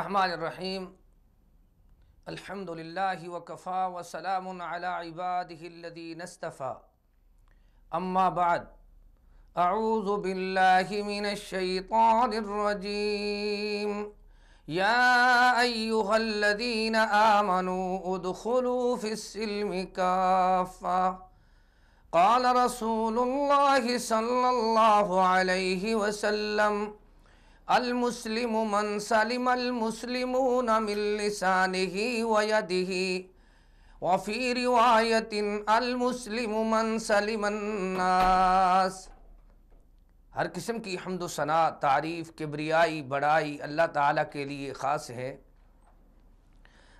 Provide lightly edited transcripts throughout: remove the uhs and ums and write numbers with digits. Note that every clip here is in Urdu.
الرحمن الرحیم الحمد للہ وکفا وسلام علی عبادہ الذین اصطفی اما بعد اعوذ باللہ من الشیطان الرجیم یا ایہا الذین آمنوا ادخلوا فی السلم کافہ قال رسول اللہ صلی اللہ علیہ وسلم المسلم من سلم المسلمون من لسانه ويده وفي رواية المسلم من سلم الناس۔ ہر قسم کی حمد و ثنا، تعریف، کبریائی، بڑائی اللہ تعالیٰ کے لیے خاص ہے۔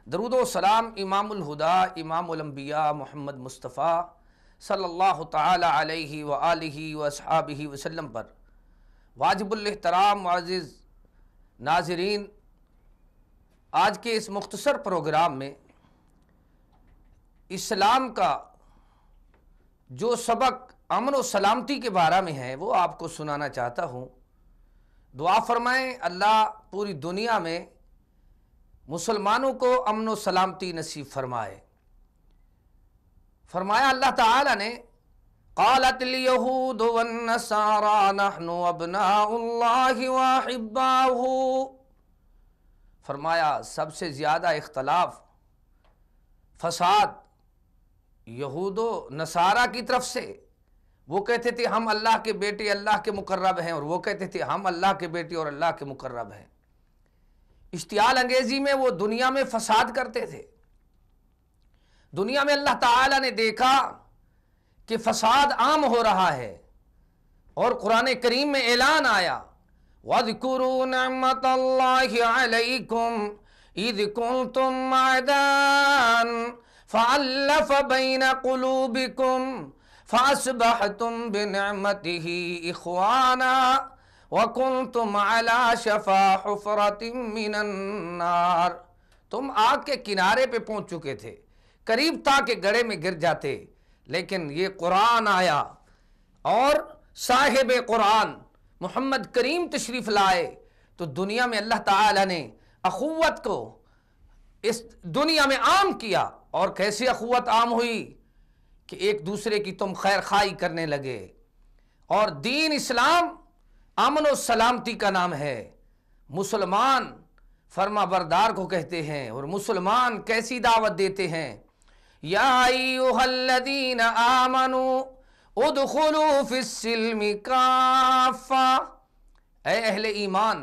درود و سلام امام الہدا، امام الانبیاء محمد مصطفیٰ صلی اللہ تعالیٰ علیہ وآلہ واصحابہ وسلم پر۔ واجب الاحترام معزز ناظرین، آج کے اس مختصر پروگرام میں اسلام کا جو سبق امن و سلامتی کے بارے میں ہے وہ آپ کو سنانا چاہتا ہوں۔ دعا فرمائیں اللہ پوری دنیا میں مسلمانوں کو امن و سلامتی نصیب فرمائے۔ فرمایا اللہ تعالیٰ نے قالت الیہود والنصارى نحن ابناء اللہ واحباؤہ، فرمایا سب سے زیادہ اختلاف، فساد یہود و نصارہ کی طرف سے۔ وہ کہتے تھے ہم اللہ کے بیٹے، اللہ کے مقرب ہیں، اور وہ کہتے تھے ہم اللہ کے بیٹے اور اللہ کے مقرب ہیں۔ اشتعال انگیزی میں وہ دنیا میں فساد کرتے تھے۔ دنیا میں اللہ تعالیٰ نے دیکھا کہ فساد عام ہو رہا ہے، اور قرآن کریم میں اعلان آیا وَاذْكُرُوا نِعْمَةَ اللَّهِ عَلَيْكُمْ إِذْ كُنْتُمْ أَعْدَاءً فَأَلَّفَ بَيْنَ قُلُوبِكُمْ فَأَصْبَحْتُمْ بِنِعْمَتِهِ إِخْوَانًا وَكُنْتُمْ عَلَى شَفَا حُفْرَةٍ مِّنَ النَّارِ، تم آگ کے کنارے پہ پہنچ چکے تھے، قریب تھا کہ گڑھے میں گر جاتے، لیکن یہ قرآن آیا اور صاحب قرآن محمد کریم تشریف لائے تو دنیا میں اللہ تعالیٰ نے اخوت کو اس دنیا میں عام کیا۔ اور کیسے اخوت عام ہوئی کہ ایک دوسرے کی تم خیر خواہی کرنے لگے۔ اور دین اسلام امن و سلامتی کا نام ہے۔ مسلمان فرما بردار کو کہتے ہیں، اور مسلمان کیسی دعوت دیتے ہیں؟ یا ایھا الذین آمنوا ادخلوا فی السلم کافہ، اے اہل ایمان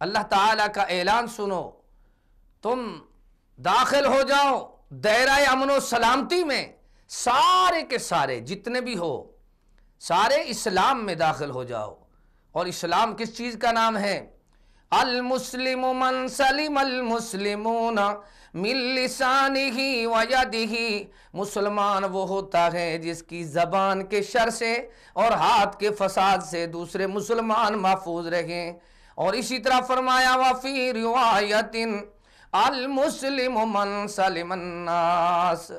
اللہ تعالیٰ کا اعلان سنو، تم داخل ہو جاؤ دائرہ امن و سلامتی میں، سارے کے سارے جتنے بھی ہو سارے اسلام میں داخل ہو جاؤ۔ اور اسلام کس چیز کا نام ہے؟ المسلم من سلم المسلمون من لسانہ ویدہ، مسلمان وہ ہوتا ہے جس کی زبان کے شر سے اور ہاتھ کے فساد سے دوسرے مسلمان محفوظ رہیں۔ اور اسی طرح فرمایا وفی روایت المسلم من سلم الناس،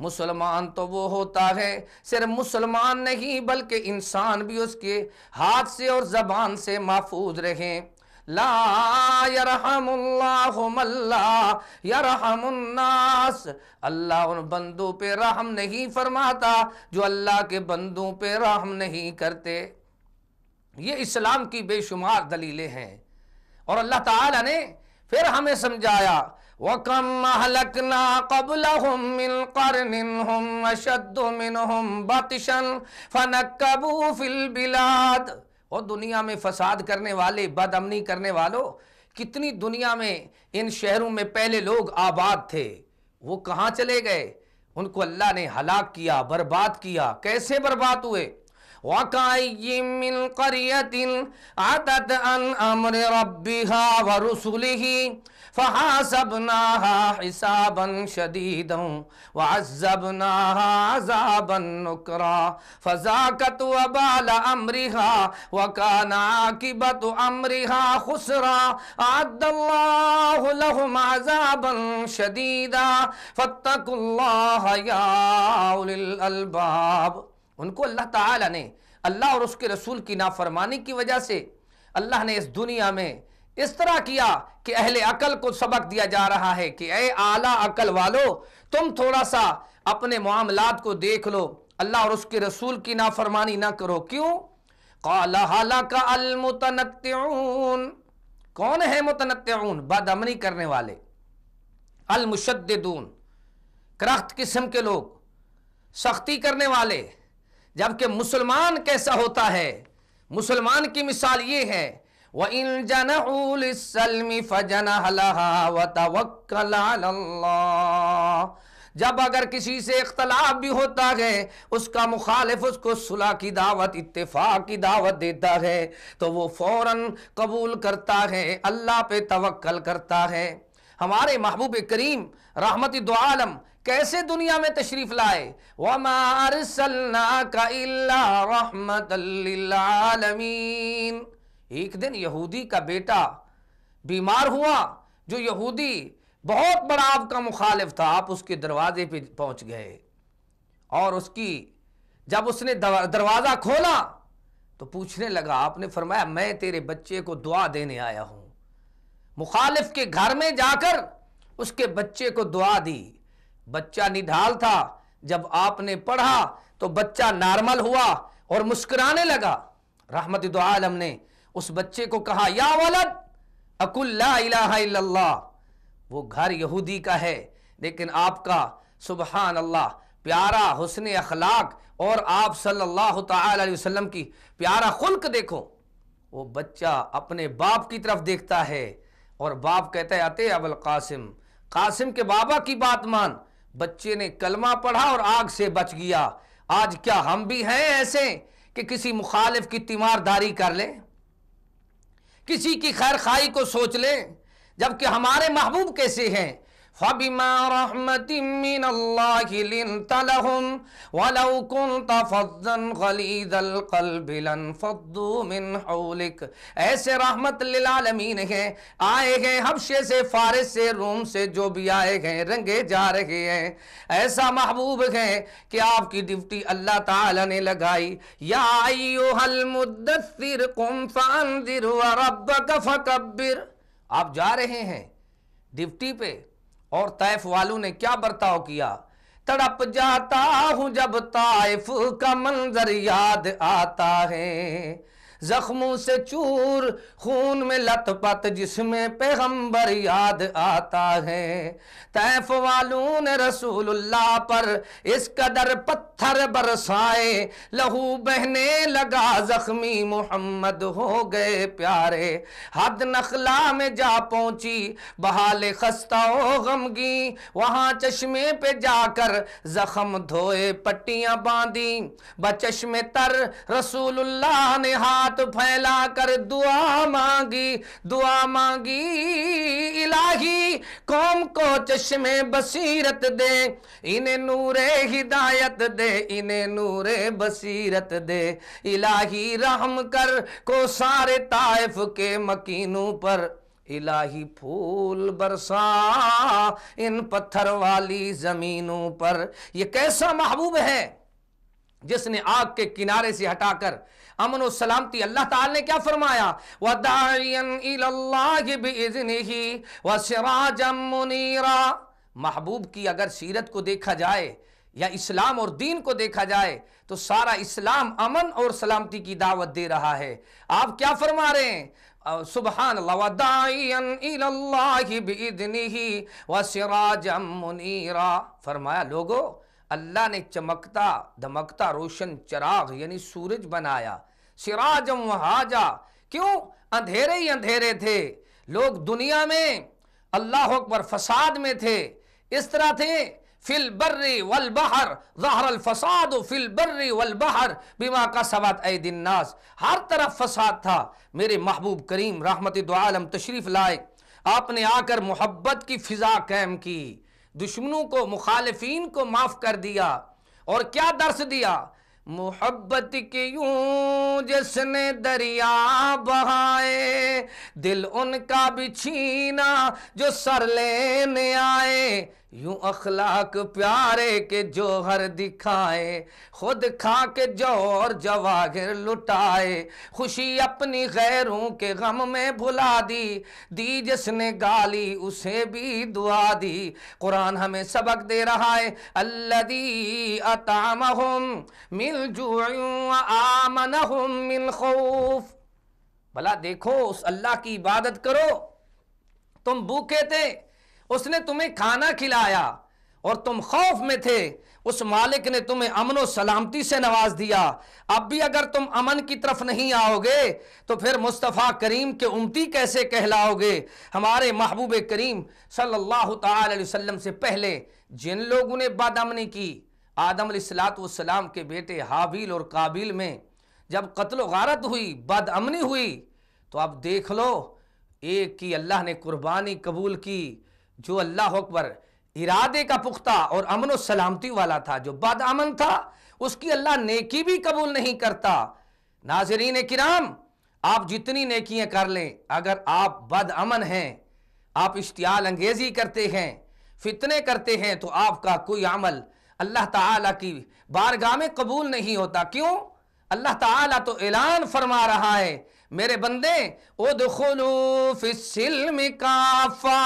مسلمان تو وہ ہوتا ہے صرف مسلمان نہیں بلکہ انسان بھی اس کے ہاتھ سے اور زبان سے محفوظ رہیں۔ لا یرحم اللہ من لا یرحم الناس، اللہ ان بندوں پہ رحم نہیں فرماتا جو اللہ کے بندوں پہ رحم نہیں کرتے۔ یہ اسلام کی بے شمار دلیلیں ہیں۔ اور اللہ تعالیٰ نے پھر ہمیں سمجھایا وَكَمْ أَهْلَكْنَا قَبْلَهُمْ مِنْ قَرْنٍ هُمْ أَشَدُّ مِنْهُمْ بَطْشًا فَنَكَّبُوا فِي الْبِلَادِ، اور دنیا میں فساد کرنے والے، بد امنی کرنے والوں، کتنی دنیا میں ان شہروں میں پہلے لوگ آباد تھے، وہ کہاں چلے گئے؟ ان کو اللہ نے ہلاک کیا، برباد کیا۔ کیسے برباد ہوئے؟ وَكَأَيٍّ مِّن قَرْيَةٍ عَتَتْ عَنْ أَمْرِ رَبِّهَا وَرُسُلِهِ فَحَاسَبْنَاهَا حِسَابًا شَدِيدًا وَعَذَّبْنَاهَا عَذَابًا نُكْرًا فَذَاقَتْ وَبَالَ أَمْرِهَا وَكَانَ عَاقِبَةُ أَمْرِهَا خُسْرًا أَعَدَّ اللَّهُ لَهُمْ عَذَابًا شَدِيدًا فَاتَّقُوا اللَّهَ يَا أُولِي الْأَلْبَابِ۔ ان کو اللہ تعالیٰ نے اللہ اور اس کے رسول کی نافرمانی کی وجہ سے اللہ نے اس دنیا میں اس طرح کیا کہ اہل عقل کو سبق دیا جا رہا ہے کہ اے اعلیٰ عقل والو، تم تھوڑا سا اپنے معاملات کو دیکھ لو، اللہ اور اس کے رسول کی نافرمانی نہ کرو۔ کیوں؟ قال ہلاک المتنطعون، کون ہے متنطعون؟ بد امنی کرنے والے، المشددون، کرخت قسم کے لوگ، سختی کرنے والے۔ جبکہ مسلمان کیسا ہوتا ہے؟ مسلمان کی مثال یہ ہے وَإِن جَنَحُوا لِلسَّلْمِ فَجَنَحْ لَهَا وَتَوَكَّلْ عَلَى اللَّهِ، جب اگر کسی سے اختلاف بھی ہوتا ہے، اس کا مخالف اس کو صلح کی دعوت، اتفاق کی دعوت دیتا ہے تو وہ فوراً قبول کرتا ہے، اللہ پہ توکل کرتا ہے۔ ہمارے محبوب کریم رحمت دو عالم کیسے دنیا میں تشریف لائے؟ وَمَا أَرْسَلْنَاكَ إِلَّا رَحْمَةً لِّلْعَالَمِينَ۔ ایک دن یہودی کا بیٹا بیمار ہوا، جو یہودی بہت بڑا آپ کا مخالف تھا، آپ اس کے دروازے پہ پہنچ گئے، اور جب اس نے دروازہ کھولا تو پوچھنے لگا، آپ نے فرمایا میں تیرے بچے کو دعا دینے آیا ہوں۔ مخالف کے گھر میں جا کر اس کے بچے کو دعا دی، بچہ نڈھال تھا، جب آپ نے پڑھا تو بچہ نارمل ہوا اور مسکرانے لگا۔ رحمت دو عالم نے اس بچے کو کہا یا ولد اقل لا الہ الا اللہ۔ وہ گھر یہودی کا ہے، لیکن آپ کا سبحان اللہ پیارا حسن اخلاق اور آپ صلی اللہ تعالی علیہ وسلم کی پیارا خلق دیکھو۔ وہ بچہ اپنے باپ کی طرف دیکھتا ہے اور باپ کہتا ہے اتے ابوالقاسم، قاسم کے بابا کی بات مان۔ بچے نے کلمہ پڑھا اور آگ سے بچ گیا۔ آج کیا ہم بھی ہیں ایسے کہ کسی مخالف کی تیمارداری کر لیں، کسی کی خیر خواہی کو سوچ لیں؟ جبکہ ہمارے محبوب کیسے ہیں؟ فَبِمَا رَحْمَةٍ مِّنَ اللَّهِ لِنْتَ لَهُمْ وَلَوْ كُنْتَ فَظًّا غَلِيظَ الْقَلْبِ لَانفَضُّوا مِنْ حَوْلِكَ۔ ایسے رحمت للعالمین ہیں، آئے ہیں حبشے سے، فارس سے، روم سے، جو بھی آئے ہیں رنگے جا رہے ہیں۔ ایسا محبوب ہے کہ آپ کی ڈیوٹی اللہ تعالی نے لگائی، یا ایھا المدثر قم فانذر وربک فکبر۔ آپ جا رہے ہیں ڈیوٹی پہ، اور طائف والوں نے کیا برتاؤ کیا؟ تڑپ جاتا ہوں جب طائف کا منظر یاد آتا ہے، زخموں سے چور خون میں لت پت جس میں پیغمبر یاد آتا ہے۔ طائف والوں نے رسول اللہ پر اس قدر پتھر برسائے، لہو بہنے لگا زخمی محمد ہو گئے پیارے۔ حد نخلا میں جا پہنچی بحال خستہ و غمگی، وہاں چشمے پہ جا کر زخم دھوئے پٹیاں باندھی، بچشم تر رسول اللہ نے ہاتھ پھیلا کر دعا مانگی، دعا مانگی الہی قوم کو چشم بصیرت دے، انہیں نور ہدایت دے، انہیں نور بصیرت دے، الہی رحم کر کو سارے طائف کے مکینوں پر، الہی پھول برسا ان پتھر والی زمینوں پر۔ یہ کیسا محبوب ہے جس نے آگ کے کنارے سے ہٹا کر امن و سلامتی، اللہ تعالی نے کیا فرمایا؟ وَدَاعِيًا إِلَى اللَّهِ بِإِذْنِهِ وَسِرَاجًا مُنِيرًا۔ محبوب کی اگر سیرت کو دیکھا جائے یا اسلام اور دین کو دیکھا جائے تو سارا اسلام امن اور سلامتی کی دعوت دے رہا ہے۔ آپ کیا فرما رہے ہیں؟ سبحان اللہ، وَدَاعِيًا إِلَى اللَّهِ بِإِذْنِهِ وَسِرَاجًا مُنِيرًا۔ فرمایا لوگو، اللہ نے چمکتا دمکتا روشن چراغ یعنی سورج بنایا، سراجم وہاجا۔ کیوں؟ اندھیرے ہی اندھیرے تھے، لوگ دنیا میں اللہ اکبر فساد میں تھے، اس طرح تھے فی البر والبحر ظہر الفساد فی البر والبحر بما کسبت ایدی الناس۔ ہر طرف فساد تھا۔ میرے محبوب کریم رحمت دو عالم تشریف لائے، آپ نے آ کر محبت کی فضا قائم کی، دشمنوں کو مخالفین کو معاف کر دیا، اور کیا درس دیا؟ محبت کے یوں جس نے دریا بہائے، دل ان کا بھی چھینا جو سر لینے آئے، یوں اخلاق پیارے کے جوہر دکھائے، خود کھا کے جوہر جواہر لٹائے، خوشی اپنی غیروں کے غم میں بھلا دی جس نے گالی اسے بھی دعا دی۔ قرآن ہمیں سبق دے رہا ہے، الذی اطعمہم من جوع وآمنہم من خوف۔ بھلا دیکھو، اس اللہ کی عبادت کرو، تم بھوکے تھے، اس نے تمہیں کھانا کھلایا، اور تم خوف میں تھے، اس مالک نے تمہیں امن و سلامتی سے نواز دیا۔ اب بھی اگر تم امن کی طرف نہیں آؤ گے تو پھر مصطفیٰ کریم کے امتی کیسے کہلاؤ گے؟ ہمارے محبوب کریم صلی اللہ تعالی علیہ وسلم سے پہلے جن لوگوں نے بد امنی کی، آدم علیہ السلام کے بیٹے حابیل اور قابیل میں جب قتل و غارت ہوئی، بد امنی ہوئی، تو اب دیکھ لو، ایک کی اللہ نے قربانی قبول کی جو اللہ اکبر ارادے کا پختہ اور امن و سلامتی والا تھا، جو بد امن تھا اس کی اللہ نیکی بھی قبول نہیں کرتا۔ ناظرین کرام، آپ جتنی نیکیاں کر لیں، اگر آپ بد امن ہیں، آپ اشتعال انگیزی کرتے ہیں، فتنے کرتے ہیں، تو آپ کا کوئی عمل اللہ تعالیٰ کی بارگاہ میں قبول نہیں ہوتا۔ کیوں؟ اللہ تعالیٰ تو اعلان فرما رہا ہے، میرے بندے ادخلوا فی السلم کافہ،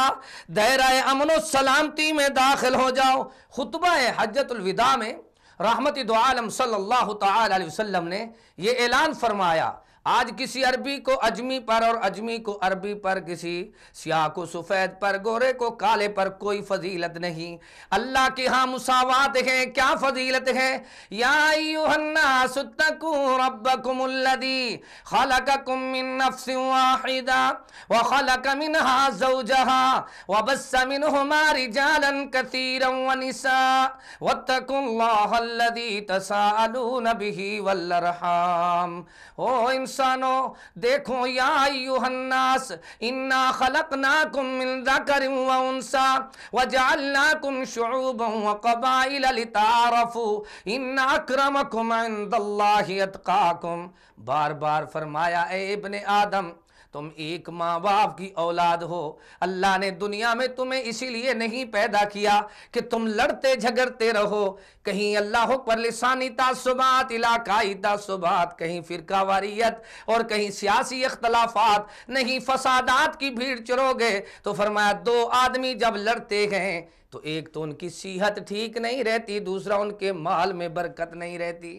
دائرہ امن و سلامتی میں داخل ہو جاؤ۔ خطبہ حجۃ الوداع میں رحمت دو عالم صلی اللہ تعالی علیہ وسلم نے یہ اعلان فرمایا، آج کسی عربی کو اجمی پر اور اجمی کو عربی پر، کسی سیاہ کو سفید پر، گورے کو کالے پر کوئی فضیلت نہیں، اللہ کے ہاں مساوات ہے۔ کیا فضیلت ہے؟ یا ایھا الناس اتقوا ربکم الذی خلقکم من نفس واحدہ وخلق منها زوجها وبث منہما رجالا کثیرا ونساء واتقوا اللہ الذی تساءلون به والارحام۔ او انسانو دیکھو، یا ایھا الناس انا خلقناکم من ذکر و انثی وجعلناکم شعوبا وقبائل لتعارفوا ان اکرمکم عند اللہ اتقاکم۔ بار بار فرمایا، اے ابن آدم، تم ایک ماں باپ کی اولاد ہو، اللہ نے دنیا میں تمہیں اسی لیے نہیں پیدا کیا کہ تم لڑتے جھگڑتے رہو، کہیں اللہ پر لسانی تعصبات، علاقائی تعصبات، کہیں فرقہ واریت اور کہیں سیاسی اختلافات، نہیں فسادات کی بھیڑ چرو گے۔ تو فرمایا، دو آدمی جب لڑتے ہیں تو ایک تو ان کی صحت ٹھیک نہیں رہتی، دوسرا ان کے مال میں برکت نہیں رہتی۔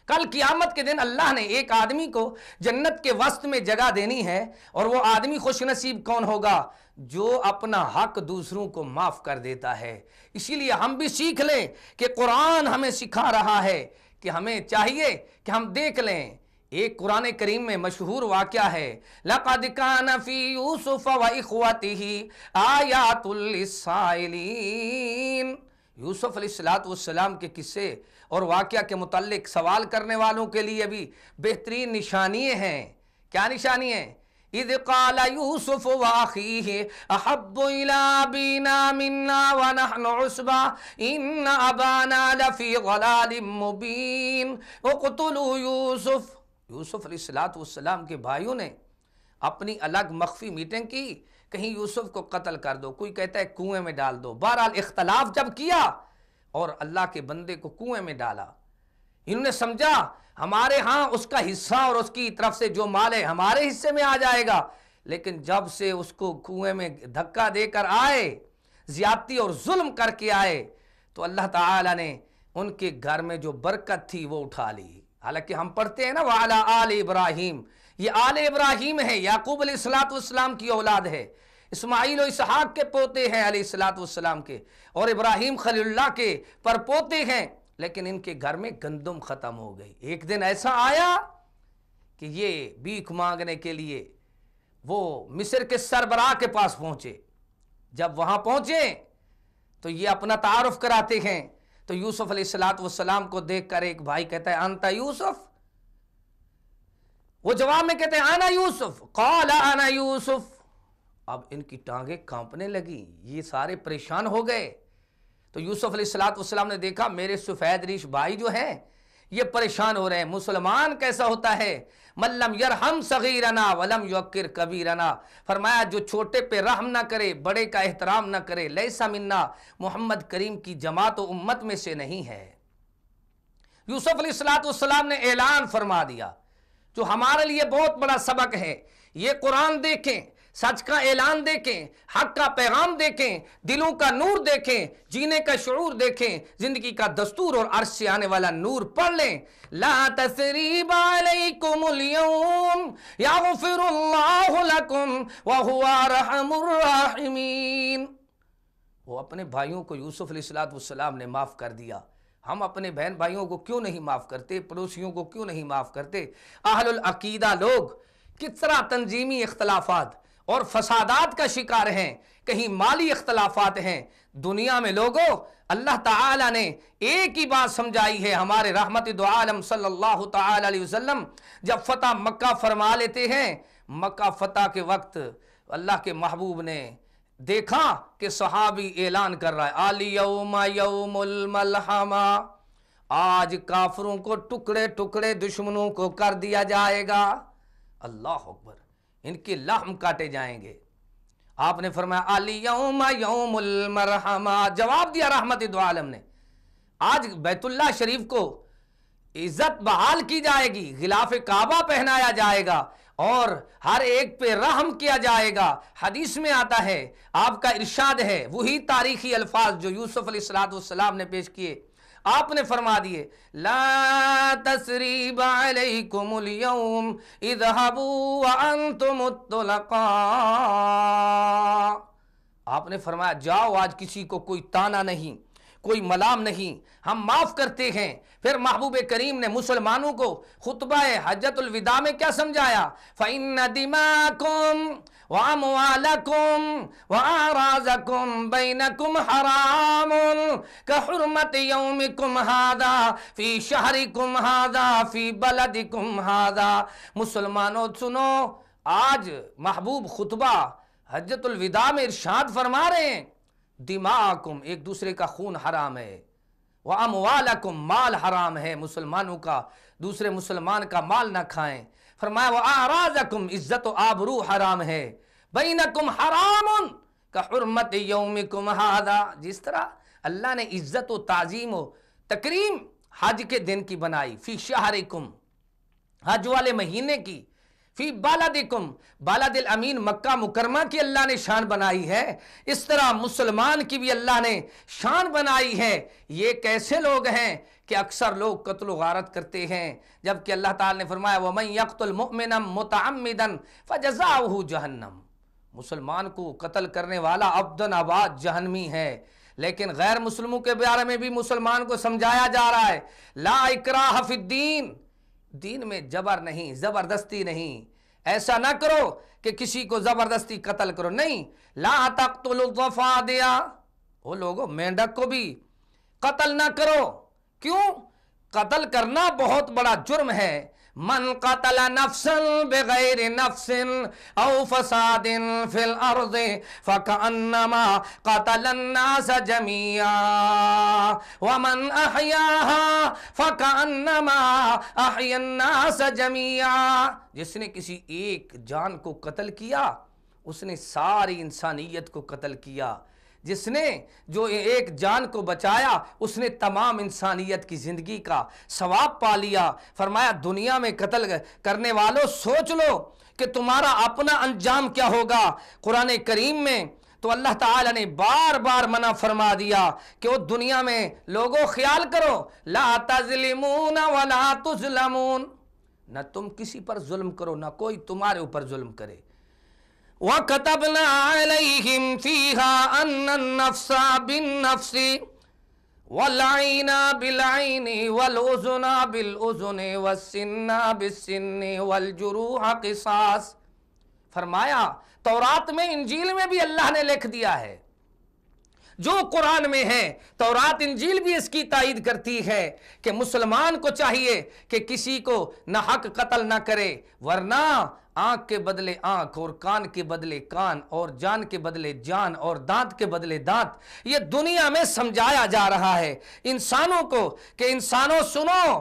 کل قیامت کے دن اللہ نے ایک آدمی کو جنت کے وسط میں جگہ دینی ہے، اور وہ آدمی خوش نصیب کون ہوگا؟ جو اپنا حق دوسروں کو معاف کر دیتا ہے۔ اسی لیے ہم بھی سیکھ لیں کہ قرآن ہمیں سکھا رہا ہے کہ ہمیں چاہیے کہ ہم دیکھ لیں۔ ایک قرآن کریم میں مشہور واقعہ ہے، لَقَدْ كَانَ فِي يُوسُفَ وَإِخْوَتِهِ آيَاتٌ لِلسَّائِلِينَ۔ یوسف علیہ السلام کے قصے اور واقعہ کے متعلق سوال کرنے والوں کے لیے بھی بہترین نشانیاں ہیں۔ کیا نشانی ہیں؟ اذ قال یوسف واخیہ احب الی ابینا منا ونحن عصبہ ان ابانا لفی ضلال مبین اقتلوا یوسف۔ یوسف علیہ السلام کے بھائیوں نے اپنی الگ مخفی میٹنگ کی، کہیں یوسف کو قتل کر دو، کوئی کہتا ہے کنویں میں ڈال دو۔ بہرحال اختلاف جب کیا اور اللہ کے بندے کو کنویں میں ڈالا، انہوں نے سمجھا ہمارے ہاں اس کا حصہ اور اس کی طرف سے جو مال ہے ہمارے حصے میں آ جائے گا، لیکن جب سے اس کو کنویں میں دھکا دے کر آئے، زیادتی اور ظلم کر کے آئے، تو اللہ تعالیٰ نے ان کے گھر میں جو برکت تھی وہ اٹھا لی۔ حالانکہ ہم پڑھتے ہیں نا وَعَلَىٰ آلِ ابراہیم، یہ آل ابراہیم ہے، یعقوب علیہ السلام کی اولاد ہے، اسماعیل و اسحاق کے پوتے ہیں علیہ السلام کے، اور ابراہیم خلیل اللہ کے پر پوتے ہیں، لیکن ان کے گھر میں گندم ختم ہو گئی۔ ایک دن ایسا آیا کہ یہ بھیک مانگنے کے لیے وہ مصر کے سربراہ کے پاس پہنچے۔ جب وہاں پہنچے تو یہ اپنا تعارف کراتے ہیں، تو یوسف علیہ السلام کو دیکھ کر ایک بھائی کہتا ہے انت یوسف، وہ جواب میں کہتے ہیں انا یوسف، قال انا یوسف۔ اب ان کی ٹانگیں کانپنے لگی، یہ سارے پریشان ہو گئے۔ تو یوسف علیہ السلام نے دیکھا میرے سفید ریش بھائی جو ہیں یہ پریشان ہو رہے ہیں۔ مسلمان کیسا ہوتا ہے؟ من لم یرحم صغیرنا ولم یوقر کبیرنا، فرمایا جو چھوٹے پہ رحم نہ کرے، بڑے کا احترام نہ کرے، لیسا منا، محمد کریم کی جماعت و امت میں سے نہیں ہے۔ یوسف علیہ السلام نے اعلان فرما دیا، جو ہمارے لیے بہت بڑا سبق ہے۔ یہ قرآن دیکھیں، سچ کا اعلان دیکھیں، حق کا پیغام دیکھیں، دلوں کا نور دیکھیں، جینے کا شعور دیکھیں، زندگی کا دستور اور عرش سے آنے والا نور پڑھ لیں۔ لا تثریب علیکم اليوم یغفر اللہ لکم وہو ارحم الراحمین۔ وہ اپنے بھائیوں کو یوسف علیہ السلام نے معاف کر دیا، ہم اپنے بہن بھائیوں کو کیوں نہیں معاف کرتے؟ پڑوسیوں کو کیوں نہیں معاف کرتے؟ اہل العقیدہ لوگ کس طرح تنظیمی اختلافات اور فسادات کا شکار ہیں، کہیں مالی اختلافات ہیں۔ دنیا میں لوگوں، اللہ تعالیٰ نے ایک ہی بات سمجھائی ہے۔ ہمارے رحمت دو عالم صلی اللہ تعالی علیہ وسلم جب فتح مکہ فرما لیتے ہیں، مکہ فتح کے وقت اللہ کے محبوب نے دیکھا کہ صحابی اعلان کر رہا ہے الیوم یوم الملحمہ، آج کافروں کو ٹکڑے ٹکڑے دشمنوں کو کر دیا جائے گا۔ اللہ اکبر، ان کے لحم کاٹے جائیں گے۔ آپ نے فرمایا الیوم یوم المرحمہ، جواب دیا رحمت دو عالم نے، آج بیت اللہ شریف کو عزت بحال کی جائے گی، غلاف کعبہ پہنایا جائے گا اور ہر ایک پہ رحم کیا جائے گا۔ حدیث میں آتا ہے، آپ کا ارشاد ہے، وہی تاریخی الفاظ جو یوسف علیہ السلام نے پیش کیے، آپ نے فرما دیے لا تثریب علیکم اليوم اذهبوا وانتم الطلقاء۔ آپ نے فرمایا جاؤ، آج کسی کو کوئی تانا نہیں، کوئی ملام نہیں، ہم معاف کرتے ہیں۔ پھر محبوب کریم نے مسلمانوں کو خطبہ حجۃ الوداع میں کیا سمجھایا؟ فَإِنَّ دِمَاءَكُمْ وَأَمْوَالَكُمْ وَأَعْرَاضَكُمْ بَيْنَكُمْ حَرَامٌ كَحُرْمَةِ يَوْمِكُمْ هَذَا فِي شَهْرِكُمْ هَذَا فِي بَلَدِكُمْ هَذَا۔ مسلمانوں سنو، آج محبوب خطبہ حجۃ الوداع میں ارشاد فرما رہے ہیں دماءکم، ایک دوسرے کا خون حرام ہے، وَأَمْوَالَكُمْ، مال حرام ہے، مسلمانوں کا دوسرے مسلمان کا مال نہ کھائیں۔ فرمایا وَأَعْرَاضَكُمْ، عزت و آبرو حرام ہے، بَيْنَكُمْ حَرَامٌ كَحُرْمَةِ يَوْمِكُمْ هَذَا، جس طرح اللہ نے عزت و تعظیم و تکریم حج کے دن کی بنائی، فی شہرکم، حج والے مہینے کی، فی بالدکم، بالد الامین مکہ مکرمہ کی اللہ نے شان بنائی ہے، اس طرح مسلمان کی بھی اللہ نے شان بنائی ہے۔ یہ کیسے لوگ ہیں کہ اکثر لوگ قتل و غارت کرتے ہیں، جبکہ اللہ تعالی نے فرمایا وَمَن يَقْتُلْ مُؤْمِنًا مُتَعَمِّدًا فَجَزَاؤُهُ جَهَنَّمُ، مسلمان کو قتل کرنے والا ابداً آباد جہنمی ہے۔ لیکن غیر مسلموں کے بارے میں بھی مسلمان کو سمجھایا جا رہا ہے لا اکراہ فی الدین، دین میں جبر نہیں، زبردستی نہیں، ایسا نہ کرو کہ کسی کو زبردستی قتل کرو، نہیں، لا تقتلوا الضفادع، وہ لوگوں مینڈک کو بھی قتل نہ کرو۔ کیوں؟ قتل کرنا بہت بڑا جرم ہے۔ من قتل نفسا بغیر نفس او فساد فی الارض فکأنما قتل الناس جميعا ومن احیاها فکأنما احیا الناس جميعا، جس نے کسی ایک جان کو قتل کیا اس نے ساری انسانیت کو قتل کیا، جس نے جو ایک جان کو بچایا اس نے تمام انسانیت کی زندگی کا ثواب پا لیا۔ فرمایا دنیا میں قتل کرنے والوں سوچ لو کہ تمہارا اپنا انجام کیا ہوگا۔ قرآن کریم میں تو اللہ تعالیٰ نے بار بار منع فرما دیا کہ وہ دنیا میں لوگوں خیال کرو لا تظلمون ولا تظلمون، نہ تم کسی پر ظلم کرو نہ کوئی تمہارے اوپر ظلم کرے۔ وَكَتَبْنَا عَلَيْهِمْ فِيهَا أَنَّ النَّفْسَ بِالنَّفْسِ وَالْعَيْنَ بِالْعَيْنِ وَالْأُذُنَ بِالْأُذُنِ وَالسِّنَّ بِالسِّنِّ وَالْجُرُوحَ قِصَاص۔ فرمایا تورات میں انجیل میں بھی اللہ نے لکھ دیا ہے، جو قرآن میں ہے تورات انجیل بھی اس کی تائید کرتی ہے کہ مسلمان کو چاہیے کہ کسی کو نہ حق قتل نہ کرے، ورنہ آنکھ کے بدلے آنکھ اور کان کے بدلے کان اور جان کے بدلے جان اور دانت کے بدلے دانت۔ یہ دنیا میں سمجھایا جا رہا ہے انسانوں کو کہ انسانوں سنو،